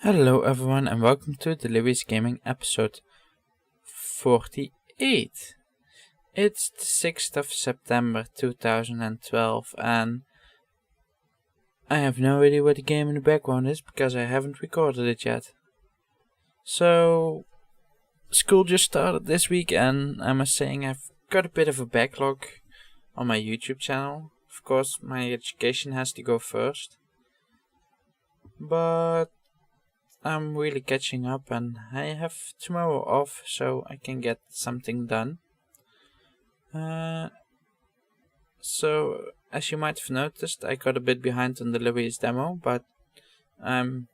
Hello everyone and welcome to Delirious Gaming episode 48. It's the 6th of September 2012 and I have no idea what the game in the background is because I haven't recorded it yet. So, school just started this week and I must say I've got a bit of a backlog on my YouTube channel. Of course my education has to go first, but I'm really catching up and I have tomorrow off so I can get something done. So as you might have noticed, I got a bit behind on the Delirious demo, but I'm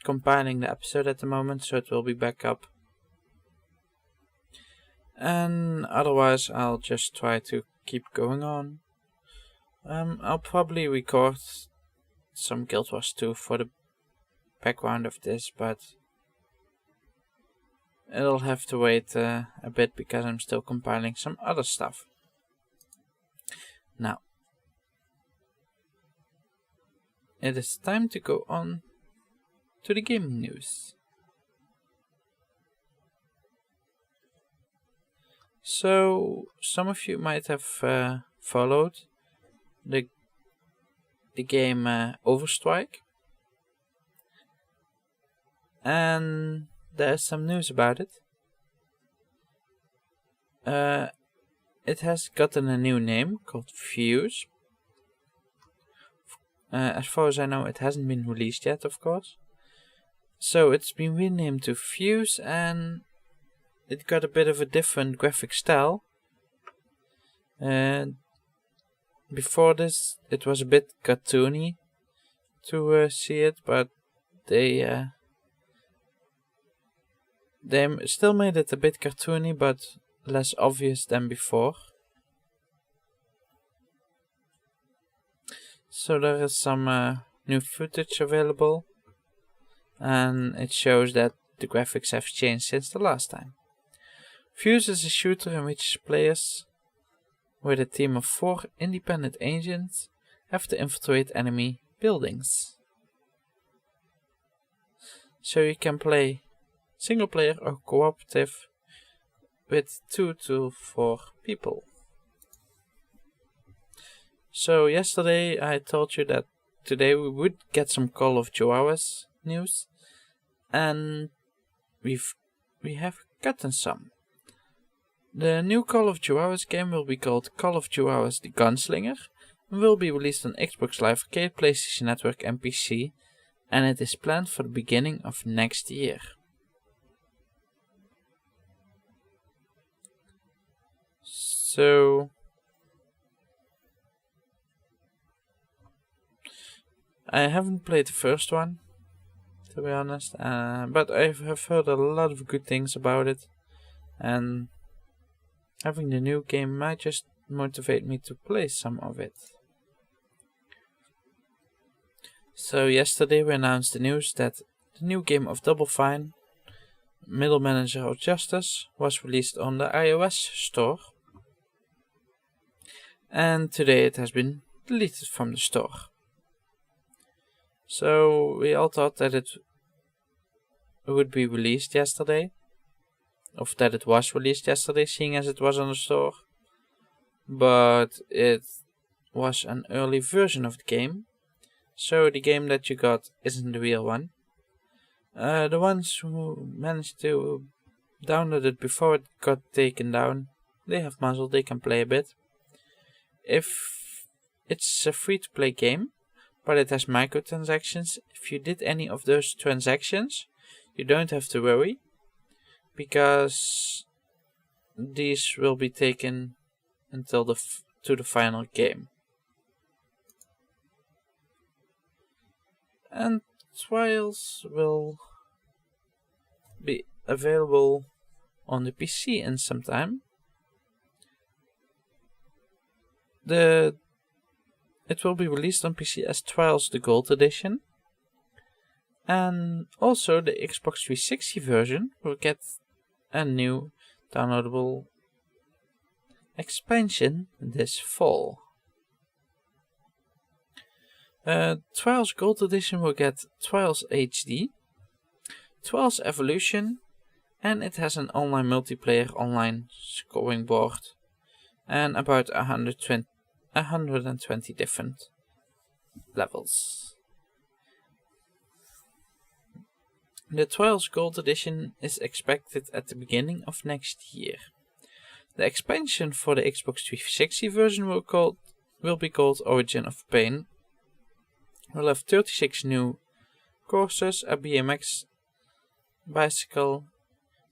compiling the episode at the moment so it will be back up. And otherwise I'll just try to keep going on. I'll probably record some Guild Wars 2 for the background of this, but it'll have to wait a bit because I'm still compiling some other stuff. Now, it is time to go on to the gaming news. So, some of you might have followed the game Overstrike. And there's some news about it. It has gotten a new name called Fuse. As far as I know, it hasn't been released yet, of course. So it's been renamed to Fuse and it got a bit of a different graphic style. Before this, it was a bit cartoony to see it, but they still made it a bit cartoony, but less obvious than before. So there is some new footage available, and it shows that the graphics have changed since the last time. Fuse is a shooter in which players, with a team of 4 independent agents, have to infiltrate enemy buildings. So you can play single player or cooperative with 2 to 4 people. So yesterday I told you that today we would get some Call of Chihuahuas news, and we have gotten some. The new Call of Chihuahuas game will be called Call of Chihuahuas the Gunslinger and will be released on Xbox Live Arcade, PlayStation Network and PC, and it is planned for the beginning of next year. So I haven't played the first one, to be honest, but I have heard a lot of good things about it, and having the new game might just motivate me to play some of it. So yesterday we announced the news that the new game of Double Fine, Middle Manager of Justice, was released on the iOS store. And today it has been deleted from the store. So we all thought that it would be released yesterday, or that it was released yesterday, seeing as it was on the store. But it was an early version of the game, so the game that you got isn't the real one. The ones who managed to download it before it got taken down, they have muzzle, they can play a bit. If it's a free-to-play game, but it has microtransactions, if you did any of those transactions, you don't have to worry, because these will be taken until to the final game. And trials will be available on the PC in some time. It will be released on PC as Trials the Gold Edition, and also the Xbox 360 version will get a new downloadable expansion this fall. Trials Gold Edition will get Trials HD, 12's evolution, and it has an online multiplayer online scoring board and about 120 different levels. The 12's Gold Edition is expected at the beginning of next year. The expansion for the Xbox 360 version will be called Origin of Pain. We'll have 36 new courses, a BMX bicycle,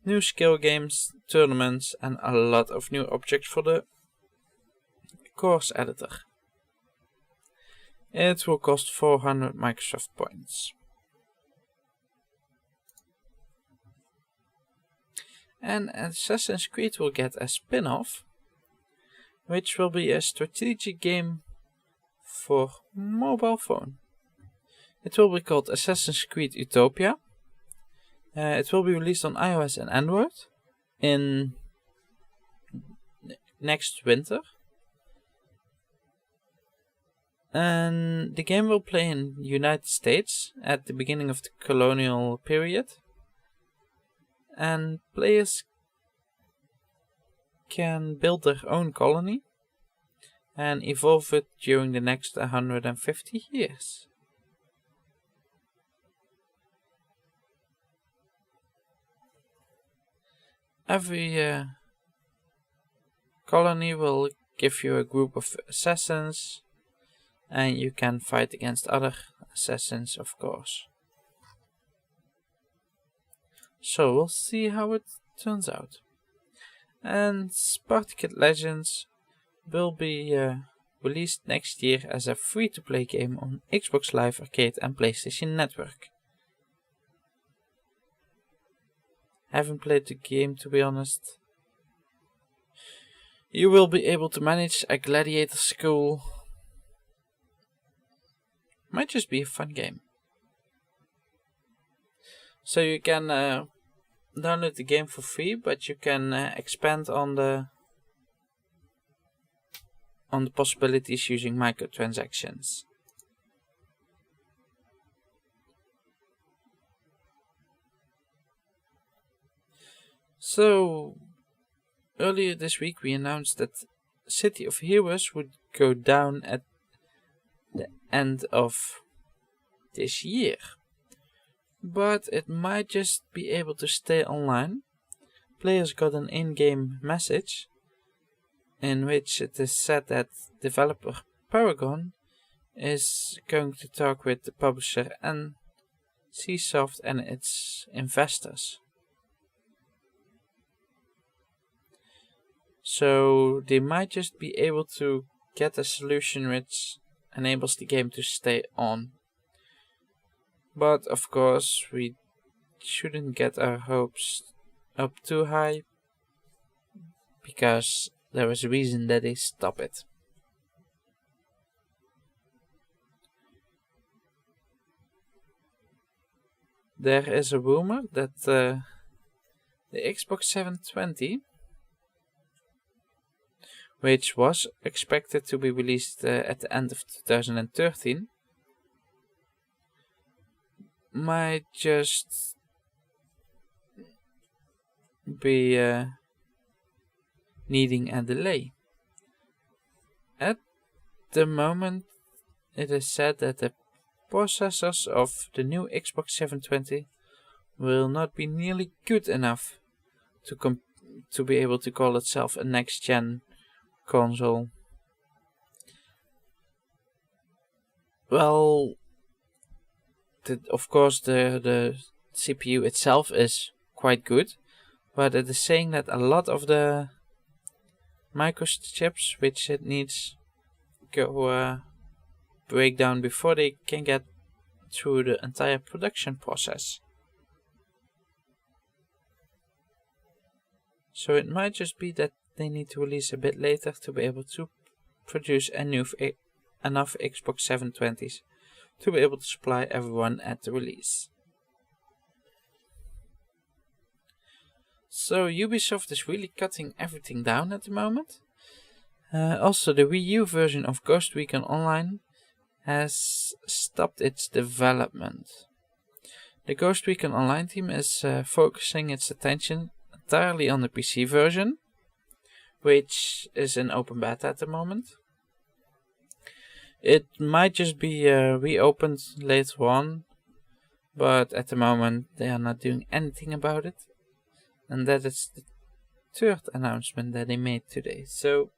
new skill games, tournaments, and a lot of new objects for the course editor. It will cost 400 Microsoft points. And Assassin's Creed will get a spin-off, which will be a strategic game for mobile phone. It will be called Assassin's Creed Utopia. It will be released on iOS and Android in next winter. And the game will play in the United States at the beginning of the colonial period. And players can build their own colony and evolve it during the next 150 years. Every colony will give you a group of assassins, and you can fight against other assassins, of course. So we'll see how it turns out. And Spartacus Legends will be released next year as a free-to-play game on Xbox Live Arcade and PlayStation Network. Haven't played the game, to be honest. You will be able to manage a gladiator school. Might just be a fun game. So you can download the game for free, but you can expand on the possibilities using microtransactions. So earlier this week we announced that City of Heroes would go down at the end of this year. But it might just be able to stay online. Players got an in-game message in which it is said that developer Paragon is going to talk with the publisher and Csoft and its investors. So they might just be able to get a solution which enables the game to stay on. But of course, we shouldn't get our hopes up too high, because there is a reason that they stop it. There is a rumor that the Xbox 720, which was expected to be released at the end of 2013, might just be needing a delay. At the moment, it is said that the processors of the new Xbox 720 will not be nearly good enough to be able to call itself a next-gen console. Well, of course the CPU itself is quite good, but it is saying that a lot of the microchips which it needs go break down before they can get through the entire production process. So it might just be that they need to release a bit later to be able to produce enough Xbox 720s to be able to supply everyone at the release. So Ubisoft is really cutting everything down at the moment. Also, the Wii U version of Ghost Recon Online has stopped its development. The Ghost Recon Online team is focusing its attention entirely on the PC version, which is in open beta at the moment. It might just be reopened later on, but at the moment they are not doing anything about it. And that is the third announcement that they made today. So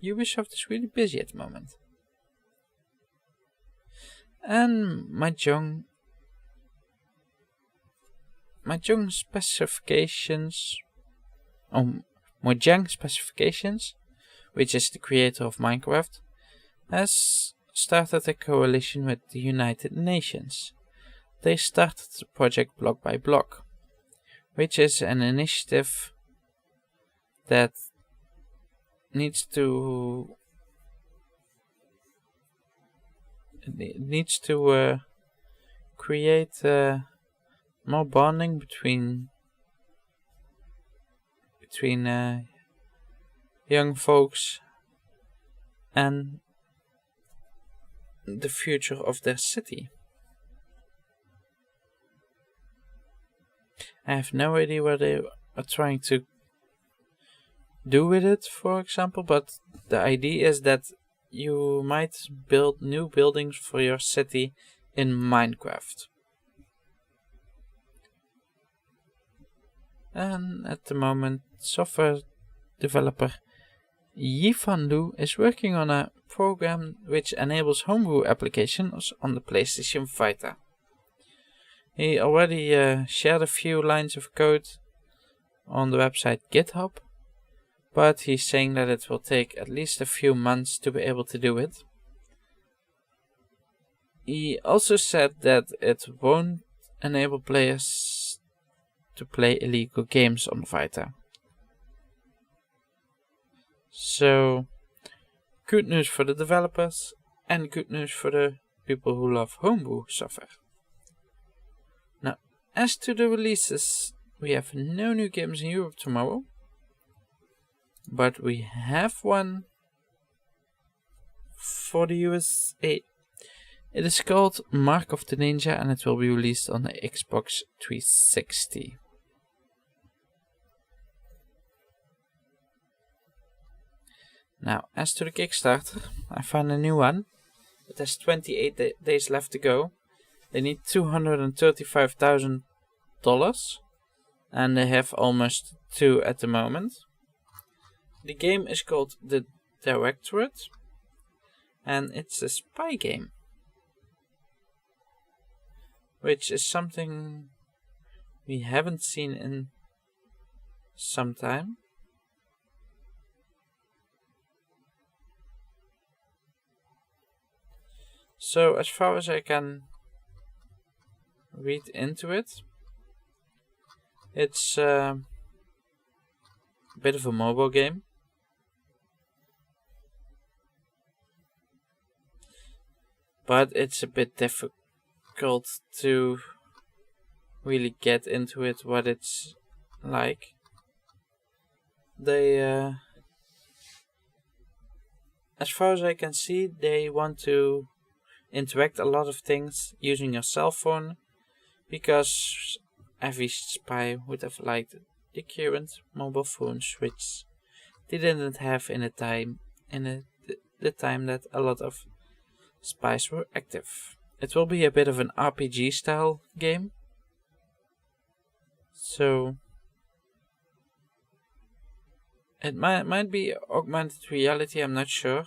Ubisoft is really busy at the moment. And Mahjong specifications, Mojang Specifications, which is the creator of Minecraft, has started a coalition with the United Nations. They started the project Block by Block, which is an initiative that needs to create more bonding between young folks and the future of their city. I have no idea what they are trying to do with it, for example, but the idea is that you might build new buildings for your city in Minecraft. And at the moment, software developer Yifan Lu is working on a program which enables homebrew applications on the PlayStation Vita. He already shared a few lines of code on the website GitHub, but he's saying that it will take at least a few months to be able to do it. He also said that it won't enable players to play illegal games on Vita. So, good news for the developers and good news for the people who love homebrew software. Now, as to the releases, we have no new games in Europe tomorrow, but we have one for the USA. It is called Mark of the Ninja and it will be released on the Xbox 360. Now, as to the Kickstarter, I found a new one. It has 28 days left to go. They need $235,000 and they have almost 2 at the moment. The game is called The Directorate and it's a spy game, which is something we haven't seen in some time. So as far as I can read into it, it's a bit of a mobile game. But it's a bit difficult to really get into it, what it's like. They, as far as I can see, they want to interact a lot of things using your cell phone, because every spy would have liked the current mobile phones, which they didn't have in the time that a lot of spies were active. It will be a bit of an RPG style game, so it might be augmented reality. I'm not sure.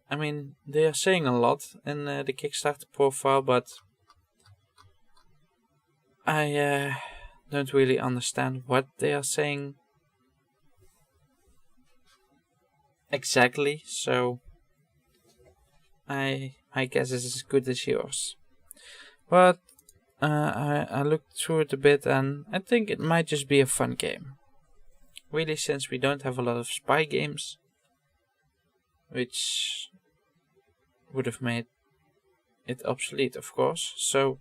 They are saying a lot in the Kickstarter profile, but I don't really understand what they are saying exactly, so my guess is as good as yours. But I looked through it a bit and I think it might just be a fun game. Really, since we don't have a lot of spy games, which would have made it obsolete, of course. So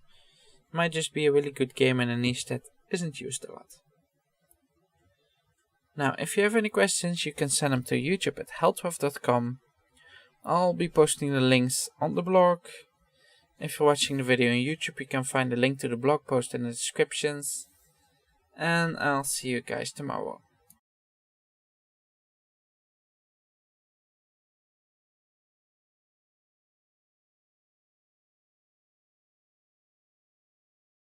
it might just be a really good game in a niche that isn't used a lot. Now, if you have any questions, you can send them to youtube@heldwolf.com. I'll be posting the links on the blog If you're watching the video on YouTube, you can find the link to the blog post in the descriptions. And I'll see you guys tomorrow.